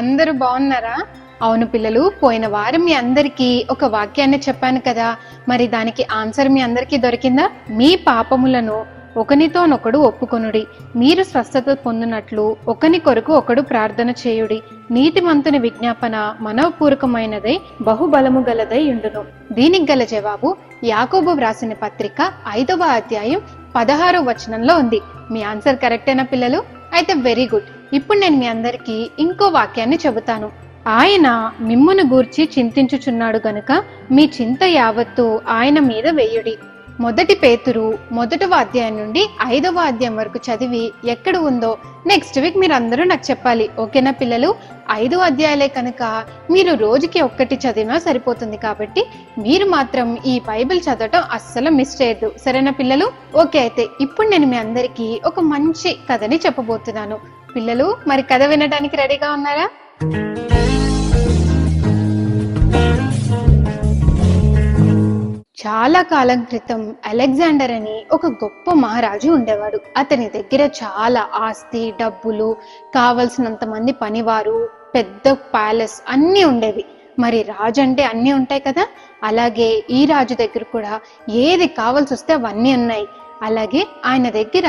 అందరూ బాగున్నారా? అవును పిల్లలు, పోయిన వారం మీ అందరికీ ఒక వాక్యాన్ని చెప్పాను కదా, మరి దానికి ఆన్సర్ మీ అందరికీ దొరికిందా? మీ పాపములను ఒకనితోనొకడు ఒప్పుకొనుడి, మీరు స్వస్థత పొందినట్లు ఒకని కొరకు ఒకడు ప్రార్థన చేయుడి. నీతిమంతుని విజ్ఞాపన మనఃపూర్వకమైనదై బహుబలము గలదై ఉండును. దీనికి గల జవాబు యాకోబు వ్రాసిన పత్రిక 5వ అధ్యాయం 16వ వచనంలో ఉంది. మీ ఆన్సర్ కరెక్టేనా పిల్లలు? అయితే వెరీ గుడ్. ఇప్పుడు నేను మీ అందరికీ ఇంకో వాక్యాన్ని చెబుతాను. ఆయన మిమ్మును గూర్చి చింతించుచున్నాడు గనుక మీ చింత యావత్తు ఆయన మీద వేయుడి. 1 పేతురు 1వ అధ్యాయం నుండి 5వ అధ్యాయం వరకు చదివి ఎక్కడ ఉందో నెక్స్ట్ వీక్ మీరు అందరూ నాకు చెప్పాలి. ఓకేనా పిల్లలు? 5 అధ్యాయాలే కనుక మీరు రోజుకి ఒక్కటి చదివినా సరిపోతుంది. కాబట్టి మీరు మాత్రం ఈ బైబిల్ చదవటం అస్సలు మిస్ చేయొద్దు. సరేనా పిల్లలు? ఓకే, అయితే ఇప్పుడు నేను మీ అందరికీ ఒక మంచి కథని చెప్పబోతున్నాను. పిల్లలు మరి కథ వినడానికి రెడీగా ఉన్నారా? చాలా కాలం క్రితం అలెగ్జాండర్ అని ఒక గొప్ప మహారాజు ఉండేవాడు. అతని దగ్గర చాలా ఆస్తి, డబ్బులు, కావలసినంత మంది పనివారు, పెద్ద ప్యాలెస్ అన్నీ ఉండేవి. మరి రాజు అంటే అన్నీ ఉంటాయి కదా, అలాగే ఈ రాజు దగ్గర కూడా ఏది కావాల్సి వస్తే అవన్నీ ఉన్నాయి. అలాగే ఆయన దగ్గర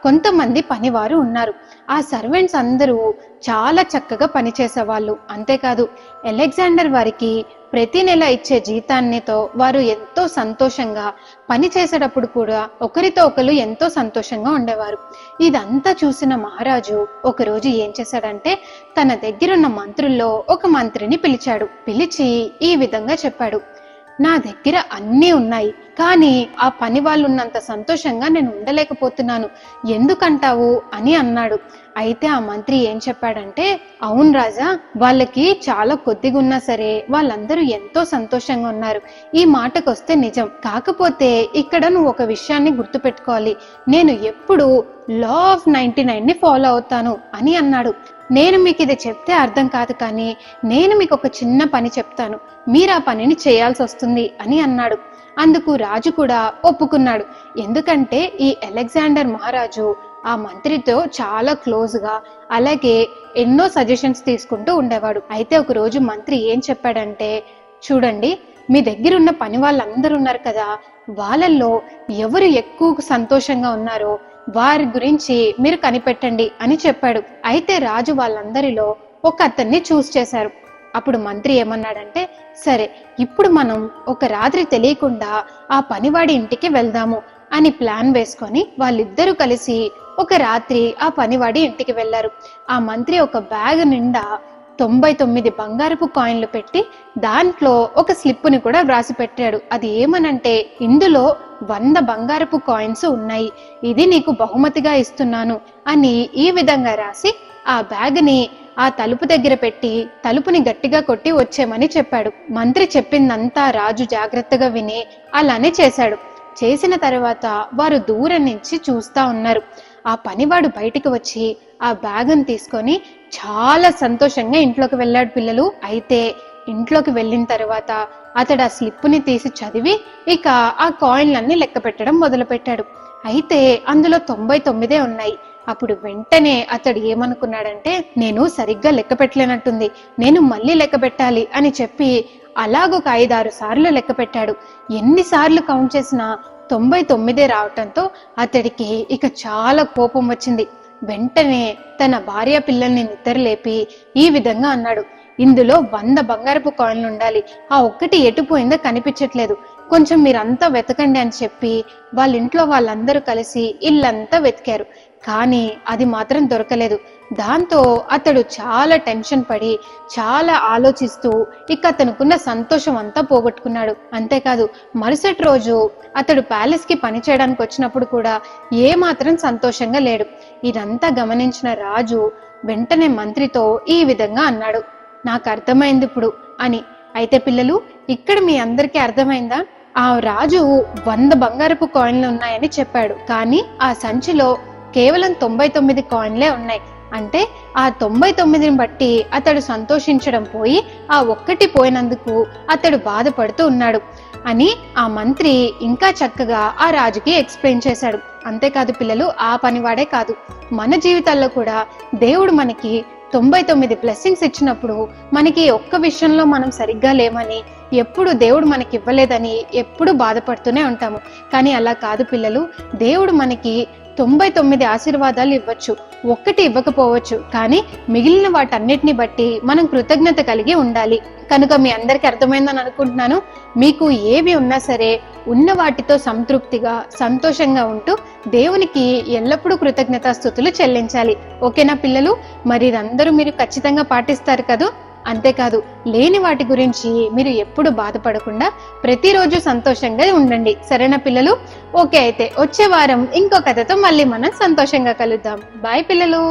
కొంతమంది పనివారు ఉన్నారు. ఆ సర్వెంట్స్ అందరూ చాలా చక్కగా పనిచేసేవాళ్ళు. అంతేకాదు అలెగ్జాండర్ వారికి ప్రతి నెల ఇచ్చే జీతాన్నితో వారు ఎంతో సంతోషంగా పని చేసేటప్పుడు కూడా ఒకరితో ఒకరు ఎంతో సంతోషంగా ఉండేవారు. ఇదంతా చూసిన మహారాజు ఒకరోజు ఏం చేశాడంటే తన దగ్గరున్న మంత్రుల్లో ఒక మంత్రిని పిలిచి ఈ విధంగా చెప్పాడు, నా దగ్గర అన్నీ ఉన్నాయి, కానీ ఆ పని వాళ్ళు ఉన్నంత సంతోషంగా నేను ఉండలేకపోతున్నాను, ఎందుకంటావు అని అన్నాడు. అయితే ఆ మంత్రి ఏం చెప్పాడంటే, అవును రాజా, వాళ్ళకి చాలా కొద్దిగా ఉన్నా సరే వాళ్ళందరూ ఎంతో సంతోషంగా ఉన్నారు. ఈ మాటకొస్తే నిజం. కాకపోతే ఇక్కడ నువ్వు ఒక విషయాన్ని గుర్తుపెట్టుకోవాలి, నేను ఎప్పుడు లా ఆఫ్ 99 ని ఫాలో అవుతాను అని అన్నాడు. నేను మీకు ఇది చెప్తే అర్థం కాదు, కానీ నేను మీకు ఒక చిన్న పని చెప్తాను, మీరు ఆ పనిని చేయాల్సి వస్తుంది అని అన్నాడు. అందుకు రాజు కూడా ఒప్పుకున్నాడు. ఎందుకంటే ఈ అలెగ్జాండర్ మహారాజు ఆ మంత్రితో చాలా క్లోజ్ గా, అలాగే ఎన్నో సజెషన్స్ తీసుకుంటూ ఉండేవాడు. అయితే ఒక రోజు మంత్రి ఏం చెప్పాడంటే, చూడండి, మీ దగ్గర ఉన్న పని వాళ్ళందరూ ఉన్నారు కదా, వాళ్ళల్లో ఎవరు ఎక్కువ సంతోషంగా ఉన్నారో వారి గురించి మీరు కనిపెట్టండి అని చెప్పాడు. అయితే రాజు వాళ్ళందరిలో ఒక అతన్ని చూస్ చేశారు. అప్పుడు మంత్రి ఏమన్నాడంటే, సరే, ఇప్పుడు మనం ఒక రాత్రి తెలియకుండా ఆ పనివాడి ఇంటికి వెళ్దాము అని ప్లాన్ వేసుకొని వాళ్ళిద్దరూ కలిసి ఒక రాత్రి ఆ పనివాడి ఇంటికి వెళ్లారు. ఆ మంత్రి ఒక బ్యాగ్ నిండా 99 బంగారపు కాయిన్లు పెట్టి దాంట్లో ఒక స్లిప్పుని కూడా వ్రాసి పెట్టాడు. అది ఏమనంటే, ఇందులో 100 బంగారపు కాయిన్స్ ఉన్నాయి, ఇది నీకు బహుమతిగా ఇస్తున్నాను అని ఈ విధంగా రాసి ఆ బ్యాగ్ ని ఆ తలుపు దగ్గర పెట్టి తలుపుని గట్టిగా కొట్టి వచ్చేమని చెప్పాడు. మంత్రి చెప్పిందంతా రాజు జాగ్రత్తగా విని అలానే చేశాడు. చేసిన తర్వాత వారు దూరం నుంచి చూస్తా ఉన్నారు. ఆ పనివాడు బయటికి వచ్చి ఆ బ్యాగుని తీసుకొని చాలా సంతోషంగా ఇంట్లోకి వెళ్ళాడు పిల్లలు. అయితే ఇంట్లోకి వెళ్ళిన తర్వాత అతడు ఆ స్లిప్పుని తీసి చదివి ఇక ఆ కాయిన్లన్నీ లెక్క పెట్టడం మొదలు పెట్టాడు. అయితే అందులో 99 ఉన్నాయి. అప్పుడు వెంటనే అతడు ఏమనుకున్నాడంటే, నేను సరిగ్గా లెక్క పెట్టలేనట్టుంది, నేను మళ్ళీ లెక్క పెట్టాలి అని చెప్పి అలాగొక 5-6 సార్లు లెక్క పెట్టాడు. ఎన్నిసార్లు కౌంట్ చేసినా 99 రావటంతో అతడికి ఇక చాలా కోపం వచ్చింది. వెంటనే తన భార్య పిల్లల్ని నిద్రలేపి ఈ విధంగా అన్నాడు, ఇందులో 100 బంగారపు కాయిన్లు ఉండాలి, ఆ ఒక్కటి ఎటుపోయిందో కనిపించట్లేదు, కొంచెం మీరంతా వెతకండి అని చెప్పి వాళ్ళ ఇంట్లో వాళ్ళందరూ కలిసి ఇల్లంతా వెతికారు. కానీ అది మాత్రం దొరకలేదు. దాంతో అతడు చాలా టెన్షన్ పడి చాలా ఆలోచిస్తూ ఇక అతనుకున్న సంతోషం అంతా పోగొట్టుకున్నాడు. అంతేకాదు మరుసటి రోజు అతడు ప్యాలెస్ కి పని చేయడానికి వచ్చినప్పుడు కూడా ఏ మాత్రం సంతోషంగా లేడు. ఇదంతా గమనించిన రాజు వెంటనే మంత్రితో ఈ విధంగా అన్నాడు, నాకు అర్థమైంది ఇప్పుడు అని. అయితే పిల్లలు, ఇక్కడ మీ అందరికీ అర్థమైందా? ఆ రాజు 100 బంగారపు కాయిన్లు ఉన్నాయని చెప్పాడు, కానీ ఆ సంచిలో కేవలం 99 కాయిన్లే ఉన్నాయి. అంటే ఆ 99ని బట్టి అతడు సంతోషించడం పోయి ఆ ఒక్కటి పోయినందుకు అతడు బాధపడుతూ ఉన్నాడు అని ఆ మంత్రి ఇంకా చక్కగా ఆ రాజుకి ఎక్స్ప్లెయిన్ చేశాడు. అంతేకాదు పిల్లలు, ఆ పనివాడే కాదు, మన జీవితాల్లో కూడా దేవుడు మనకి 99 బ్లెస్సింగ్స్ ఇచ్చినప్పుడు మనకి ఒక్క విషయంలో మనం సరిగ్గా లేమని, ఎప్పుడు దేవుడు మనకి ఇవ్వలేదని ఎప్పుడు బాధపడుతూనే ఉంటాము. కానీ అలా కాదు పిల్లలు. దేవుడు మనకి 99 ఆశీర్వాదాలు ఇవ్వచ్చు, ఒక్కటి ఇవ్వకపోవచ్చు. కానీ మిగిలిన వాటన్నిటిని బట్టి మనం కృతజ్ఞత కలిగి ఉండాలి. కనుక మీ అందరికీ అర్థమైందని అనుకుంటున్నాను. మీకు ఏవి ఉన్నా సరే ఉన్న వాటితో సంతృప్తిగా సంతోషంగా ఉంటూ దేవునికి ఎల్లప్పుడూ కృతజ్ఞతాస్తుతులు చెల్లించాలి. ఓకేనా పిల్లలు? మరి ఇదందరూ మీరు ఖచ్చితంగా పాటిస్తారు కదా. అంతేకాదు, లేని వాటి గురించి మీరు ఎప్పుడు బాధపడకుండా ప్రతిరోజు సంతోషంగా ఉండండి. సరేనా పిల్లలు? ఓకే, అయితే వచ్చే వారం ఇంకో కథతో మళ్ళీ మనం సంతోషంగా కలుద్దాం. బాయ్ పిల్లలు.